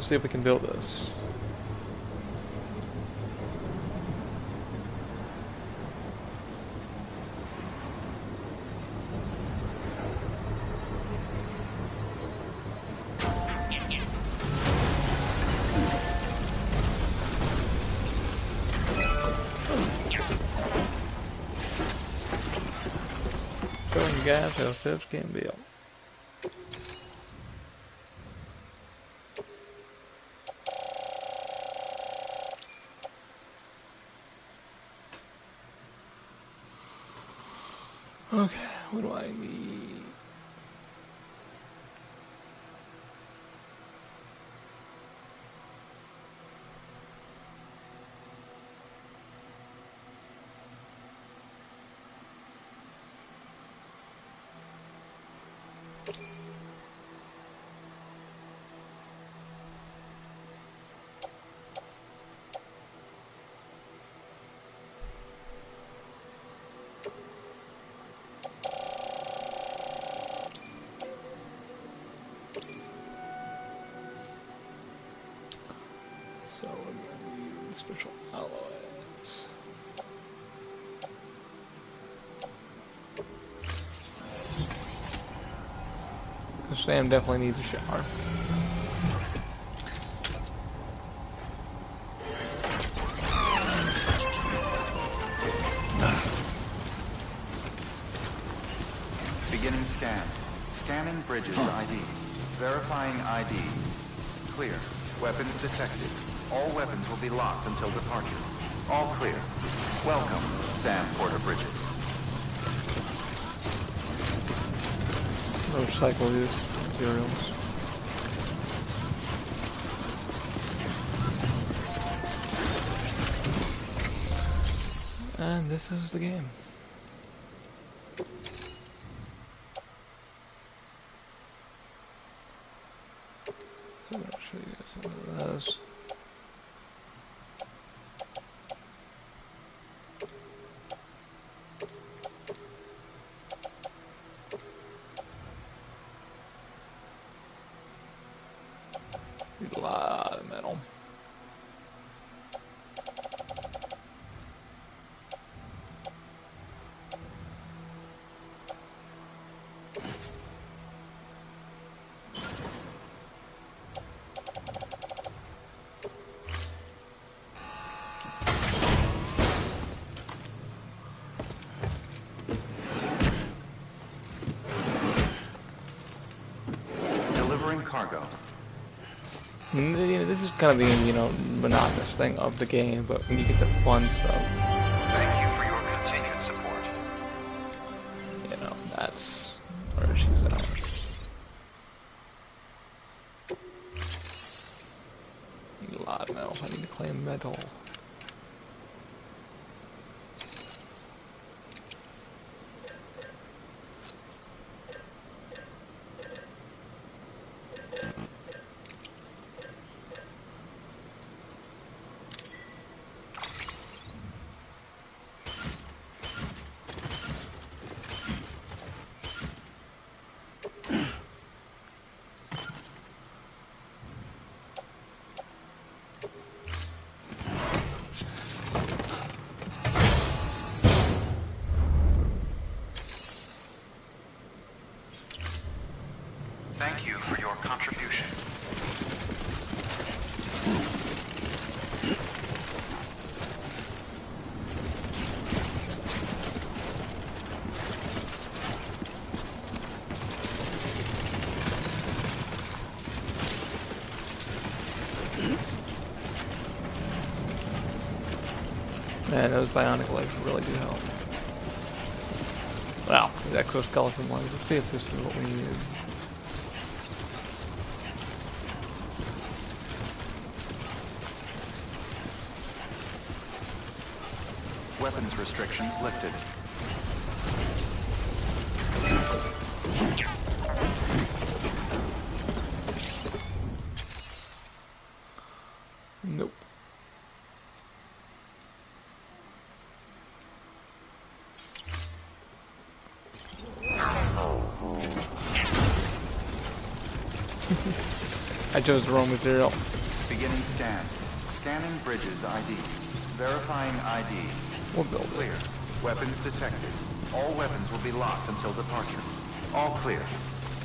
[SPEAKER 1] Let's see if we can build this. Showing you guys how ships can build. Okay, what do I need? So we're going to need special alloys. Sam definitely needs a shower.
[SPEAKER 3] Beginning scan. Scanning bridges ID. Verifying ID. Clear. Weapons detected. All weapons will be locked until departure. All clear. Welcome, Sam Porter Bridges.
[SPEAKER 1] Recycle these materials. And this is the game. So I'm going to show you guys some of those. Need a lot of metal.
[SPEAKER 3] Delivering cargo.
[SPEAKER 1] And, you know, this is kind of the, you know, monotonous thing of the game, but when you get the fun stuff,
[SPEAKER 3] Thank you for your continued support.
[SPEAKER 1] you know, that's where she's at. Need a lot of metal. I need to claim metal.
[SPEAKER 3] Thank you for your contribution.
[SPEAKER 1] Man, those bionic legs really do help. Wow, the exoskeleton legs. Let's see if this is what we need.
[SPEAKER 3] Weapons restrictions lifted.
[SPEAKER 1] Nope. I chose the wrong material.
[SPEAKER 3] Beginning scan. Scanning bridges ID. Verifying ID.
[SPEAKER 1] We'll build it.
[SPEAKER 3] Clear. Weapons detected. All weapons will be locked until departure. All clear.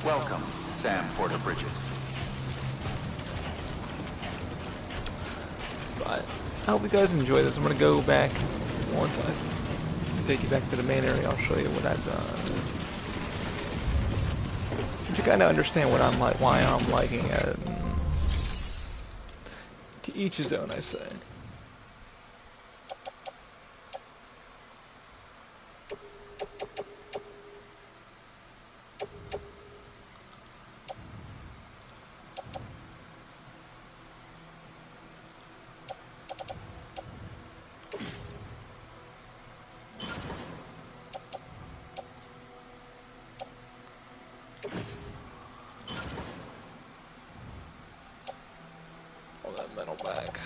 [SPEAKER 3] Welcome, Sam Porter Bridges.
[SPEAKER 1] But I hope you guys enjoy this. I'm gonna go back once I take you back to the main area. I'll show you what I've done. You kind of understand what I'm like, why I'm liking it. To each his own, I say. All that metal back.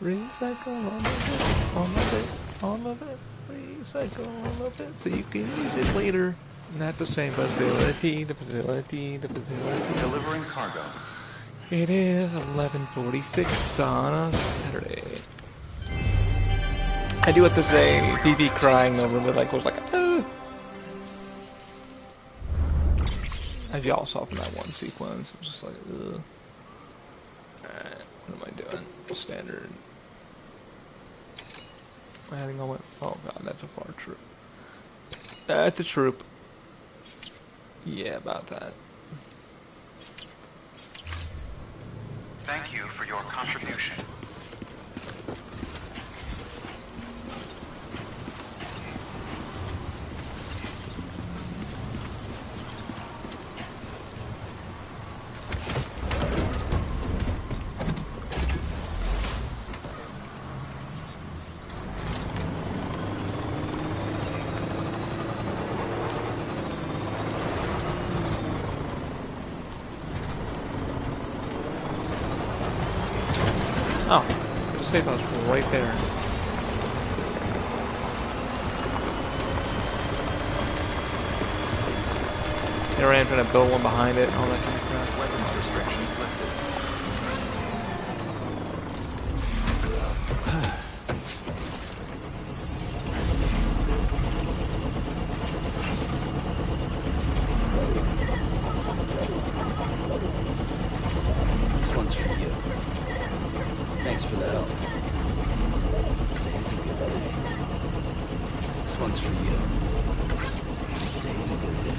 [SPEAKER 1] Recycle all of it, recycle all of it, so you can use it later. Not the same facility, the facility.
[SPEAKER 3] Delivering cargo.
[SPEAKER 1] It is 11:46 on a Saturday. I do have to say, PV crying over me was like, as y'all saw from that one sequence, it was just like, ugh. Alright, what am I doing? Standard. Adding all my, oh god, that's a far troop. That's a troop. Yeah, about that.
[SPEAKER 3] Thank you for your contribution.
[SPEAKER 1] Oh, the safe house right there. They ran trying to build one behind it and all that kind of crap.
[SPEAKER 3] Weapons restrictions lifted.
[SPEAKER 9] This one's for you. Thanks for the help. Today's a good day. This one's for you. Today's a good day.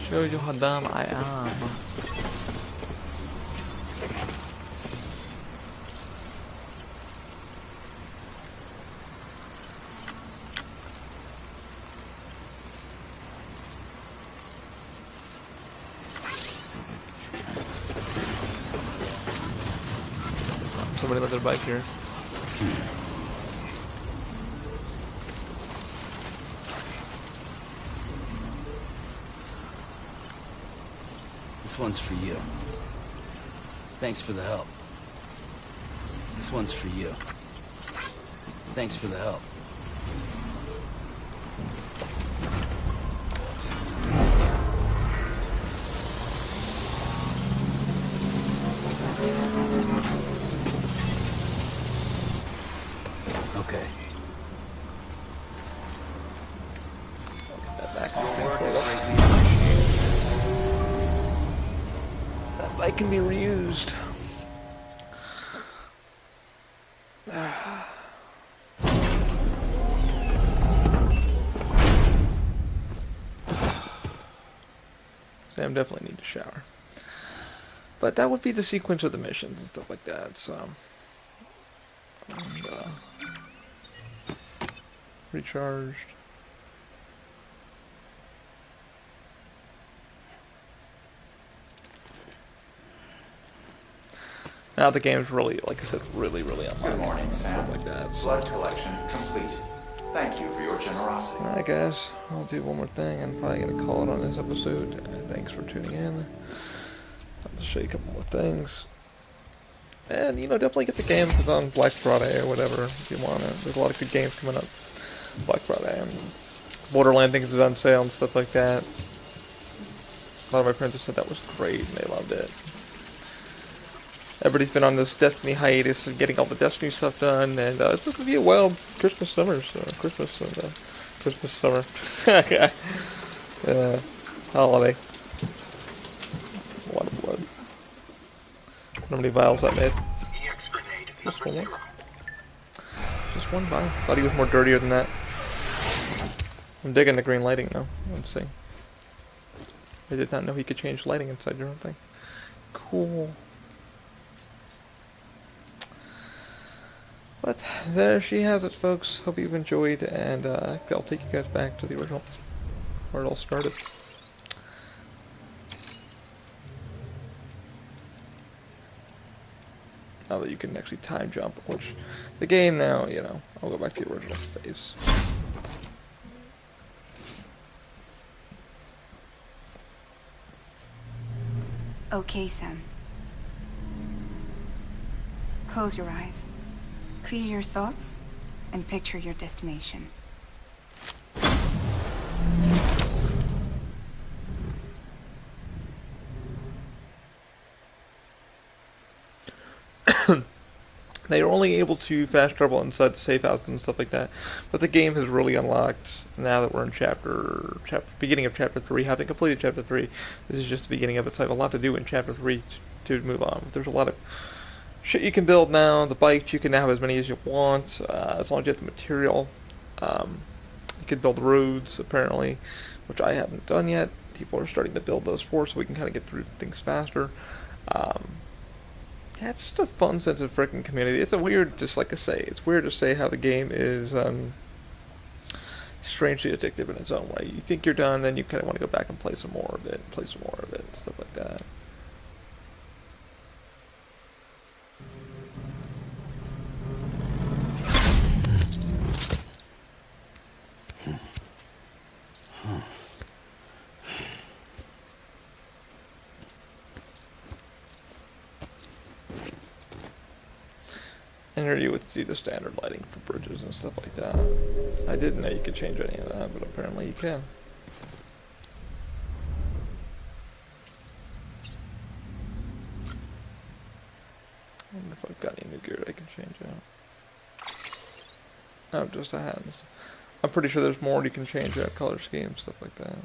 [SPEAKER 1] Show you how dumb I am. Somebody left their bike here.
[SPEAKER 9] This one's for you. Thanks for the help. This one's for you. Thanks for the help. Okay.
[SPEAKER 3] Your work is greatly appreciated.
[SPEAKER 1] That bike can be reused. Sam definitely need to shower. But that would be the sequence of the missions and stuff like that, so... And, recharged. Now the game's really, like I said, really unlocked.
[SPEAKER 3] Good morning, Sam.
[SPEAKER 1] Stuff like that. So.
[SPEAKER 3] Blood collection complete. Thank you for your generosity.
[SPEAKER 1] Alright guys, I'll do one more thing. I'm probably going to call it on this episode. Thanks for tuning in. I'll just show you a couple more things. And, you know, definitely get the game if it's on Black Friday or whatever, if you want it. There's a lot of good games coming up Black Friday. And Borderlands things is on sale and stuff like that. A lot of my friends have said that was great and they loved it. Everybody's been on this Destiny hiatus and getting all the Destiny stuff done, and it's going to be a wild Christmas summer, Christmas summer, holiday. A lot of blood. How many vials I made? Just one. Just one vial. Thought he was more dirtier than that. I'm digging the green lighting now. Let's see. I did not know he could change lighting inside your own thing. Cool. But there she has it, folks. Hope you've enjoyed, and I'll take you guys back to the original, where it all started. Now that you can actually time jump, which the game now, you know, I'll go back to the original phase.
[SPEAKER 10] Okay, Sam. Close your eyes. Clear your thoughts and picture your destination.
[SPEAKER 1] They are only able to fast travel inside the safe house and stuff like that, but the game has really unlocked now that we're in beginning of chapter 3. Having completed chapter 3, this is just the beginning of it, so I have a lot to do in chapter 3 to move on. There's a lot of shit you can build now. The bikes, you can have as many as you want, as long as you have the material. You can build roads, apparently, which I haven't done yet. People are starting to build those for us, so we can kind of get through things faster. Yeah, it's just a fun sense of freaking community. It's a weird, just like I say, it's weird to say how the game is strangely addictive in its own way. You think you're done, then you kind of want to go back and play some more of it, and stuff like that. And here you would see the standard lighting for bridges and stuff like that. I didn't know you could change any of that, but apparently you can. I wonder if I've got any new gear I can change out. Oh, just the hands. I'm pretty sure there's more you can change out, color schemes, stuff like that.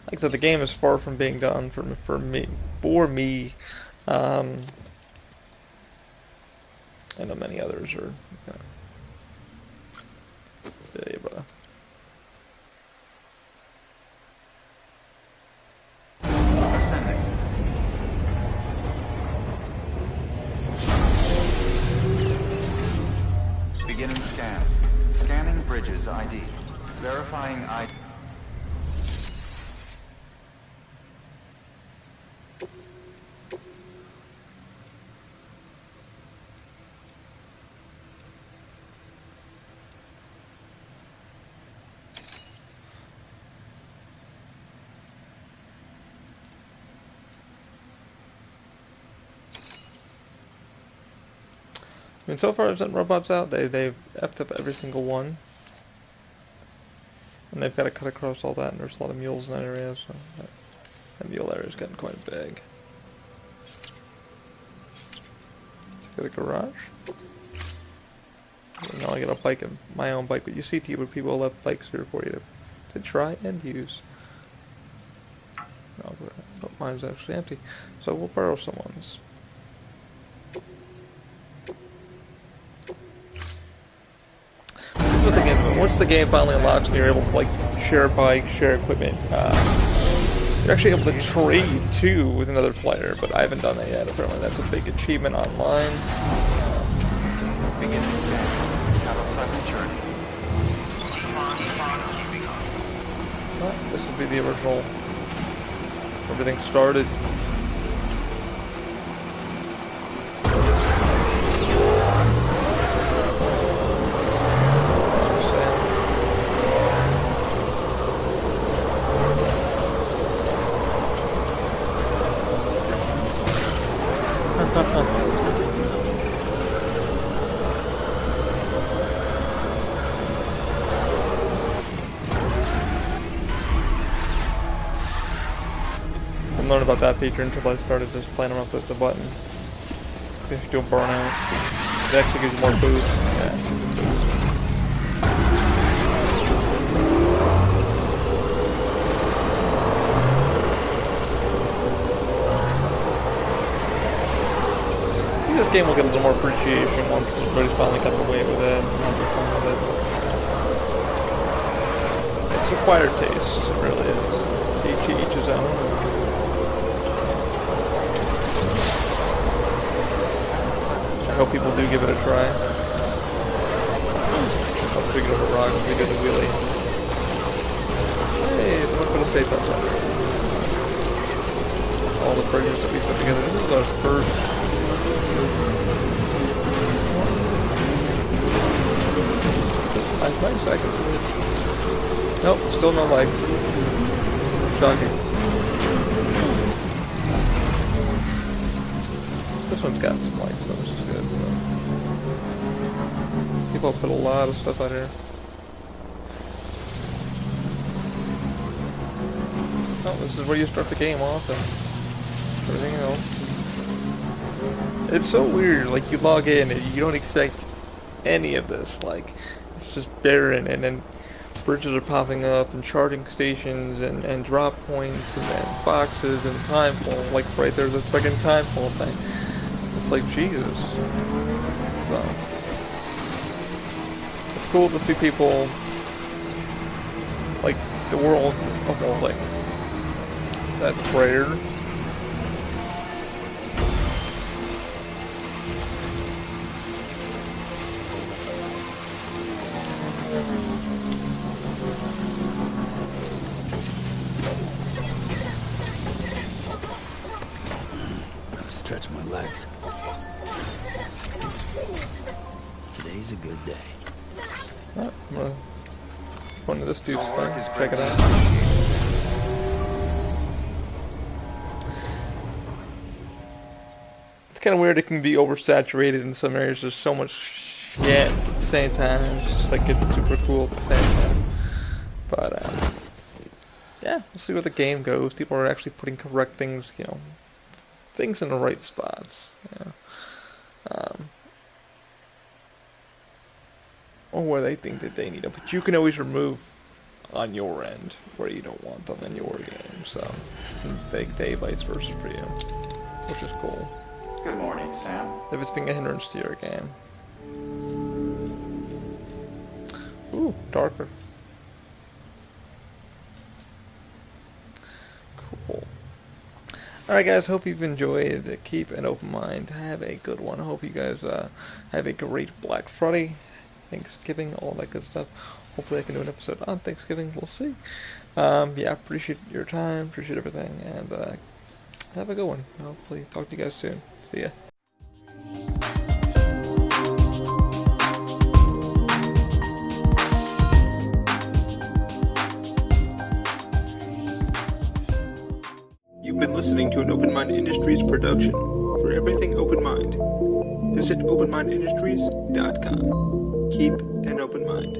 [SPEAKER 1] Like I said, the game is far from being done for me. I know many others are, yeah, brother.
[SPEAKER 3] Ascending. Beginning scan. Scanning bridges ID. Verifying ID.
[SPEAKER 1] I mean, so far I've sent robots out, they've effed up every single one. And they've got to cut across all that, and there's a lot of mules in that area, so that mule area is getting quite big. Let's get a garage. And now I got a bike, my own bike, but you see people left bikes here for you to try and use. No, but mine's actually empty, so we'll borrow someone's. This is the thing, once the game finally unlocks and you're able to like share a bike, share equipment, you're actually able to trade too with another player, but I haven't done that yet. Apparently that's a big achievement online.
[SPEAKER 3] Begin this game. Have a pleasant journey.
[SPEAKER 1] Well, this will be the original, everything started. learn about that feature until I started just playing around with the button. If you do a burnout, it actually gives you more boost. Yeah, boost. I think this game will get a little more appreciation once everybody's finally gotten away with it and having fun with it. It's acquired taste, it really is. Each his own. I hope people do give it a try. I'll figure out a rock if we do the wheelie. Hey, look at the safe outside. All the bridges that we put together. This is our first. 9 seconds. Nope, still no likes. Shocking. This one's got some likes, so which is good. So. People put a lot of stuff out here. Oh, this is where you start the game off and everything else. It's so weird, like you log in and you don't expect any of this, like it's just barren, and then bridges are popping up and charging stations and drop points and then boxes and timefall, like right there's a freaking timefall thing. It's like Jesus. So it's cool to see people like the world of like that's rare.
[SPEAKER 9] Stretch my legs. Today's a good day.
[SPEAKER 1] Oh, I'm gonna go into this dude's thing, check it out. It's kind of weird, it can be oversaturated in some areas, there's so much shit at the same time, it's just like it's super cool at the same time. But, yeah, we'll see where the game goes. People are actually putting correct things, you know, things in the right spots, you know. Or where they think that they need them. But you can always remove on your end where you don't want them in your game. So, they vice versa for you, which is cool.
[SPEAKER 3] Good morning, Sam.
[SPEAKER 1] If it's being a hindrance to your game. Ooh, darker. Cool. Alright guys, hope you've enjoyed. Keep an open mind. Have a good one. I hope you guys have a great Black Friday, Thanksgiving, all that good stuff. Hopefully I can do an episode on Thanksgiving. We'll see. Yeah, appreciate your time. Appreciate everything. And have a good one. Hopefully talk to you guys soon. See ya.
[SPEAKER 11] You've been listening to an Open Mind Industries production. For everything Open Mind, visit openmindindustries.com. Keep an open mind.